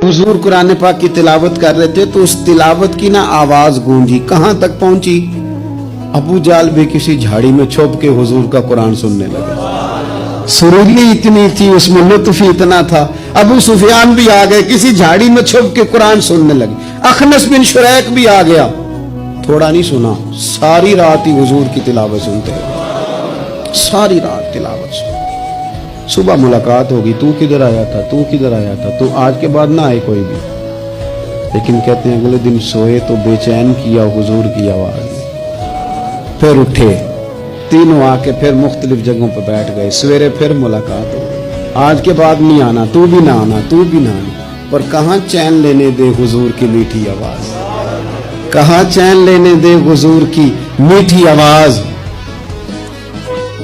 हुजूर कुरान पाक की तिलावत कर रहे थे तो उस तिलावत की ना आवाज गूंजी, कहां तक पहुंची? अबू जाल भी किसी झाड़ी में छुप के हुजूर का कुरान सुनने लगा। सुरीली इतनी थी, उसमें लुत्फ इतना था। अबू सुफियान भी आ गए, किसी झाड़ी में छुप के कुरान सुनने लगे। अखनस बिन शुरैक भी आ गया, थोड़ा नहीं सुना, सारी रात ही हुजूर की तिलावत सुनते हैं, सारी रात तिलावत सुन। सुबह मुलाकात होगी, तू किधर आया था, तू किधर आया था, तो आज के बाद ना आए कोई भी। लेकिन कहते हैं अगले दिन सोए तो बेचैन किया हुजूर की आवाज। फिर उठे, तीनों आके फिर मुख्तलिफ जगहों पर बैठ गए। सवेरे फिर मुलाकात हो, आज के बाद नहीं आना, तू भी ना आना, तू भी ना आना। और कहाँ चैन लेने दे हुजूर की मीठी आवाज, कहाँ चैन लेने दे हुजूर की मीठी आवाज।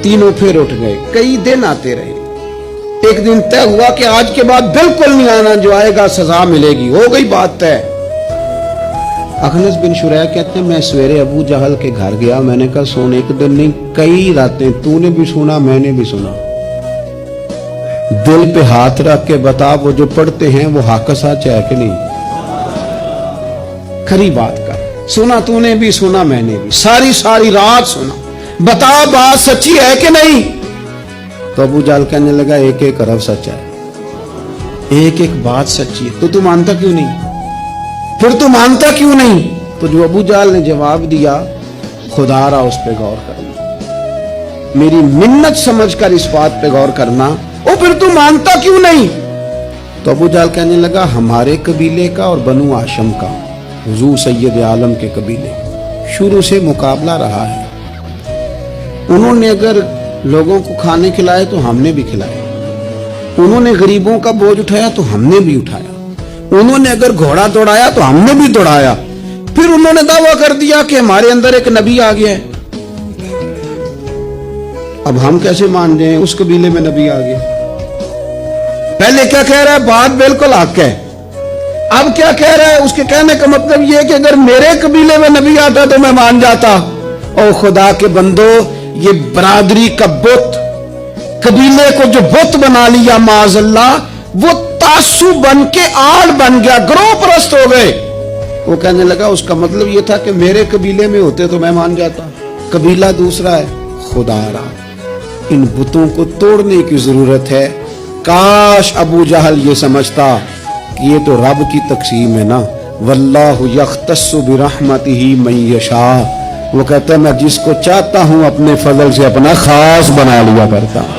तीनों फिर उठ गए, कई दिन आते रहे। एक दिन तय हुआ कि आज के बाद बिल्कुल नहीं आना, जो आएगा सजा मिलेगी। हो गई बात तय। अखनस बिन शुरैक कहते हैं मैं सवेरे अबू जहल के घर गया, मैंने कहा सुन, एक दिन नहीं कई रातें तूने भी सुना मैंने भी सुना, दिल पे हाथ रख के बता वो जो पढ़ते हैं वो हक सच है कि नहीं, खरी बात कर। सुना तूने भी, सुना मैंने भी, सारी सारी रात सुना, बता बात सच्ची है कि नहीं। तो अबू जहल कहने लगा एक एक अरब सच है, एक एक बात सच्ची है। तो तू मानता क्यों नहीं, फिर तू मानता क्यों नहीं? तो जो अबू जहल ने जवाब दिया, खुदा रहा उस पे गौर करना, मेरी मिन्नत समझकर इस बात पे गौर करना, और फिर तू मानता क्यों नहीं? तो अबू जहल कहने लगा हमारे कबीले का और बनु हाशिम का, हुजूर सैयद आलम के कबीले, शुरू से मुकाबला रहा है। उन्होंने अगर लोगों को खाने खिलाए तो हमने भी खिलाए, उन्होंने गरीबों का बोझ उठाया तो हमने भी उठाया, उन्होंने अगर घोड़ा दौड़ाया तो हमने भी दौड़ाया। फिर उन्होंने दावा कर दिया कि हमारे अंदर एक नबी आ गया है। अब हम कैसे मान जाएं उस कबीले में नबी आ गया? पहले क्या कह रहा है, बात बिल्कुल हक है। अब क्या कह रहा है, उसके कहने का मतलब यह है कि अगर मेरे कबीले में नबी आता तो मैं मान जाता। और खुदा के बंदो, ये बरादरी का बुत, कबीले को जो बुत बना लिया माज़अल्लाह, वो तासु बन के आड़ बन गया, ग्रोह परस्त हो गए। वो कहने लगा उसका मतलब ये था कि मेरे कबीले में होते तो मैं मान जाता, कबीला दूसरा है। खुदारा, इन बुतों को तोड़ने की जरूरत है। काश अबू जहल ये समझता कि ये तो रब की तकसीम है ना, वल्लाहु यख्तस्सु बिरहमतिही मन यशा। वो कहता है मैं जिसको चाहता हूं अपने फजल से अपना खास बना लिया करता हूं।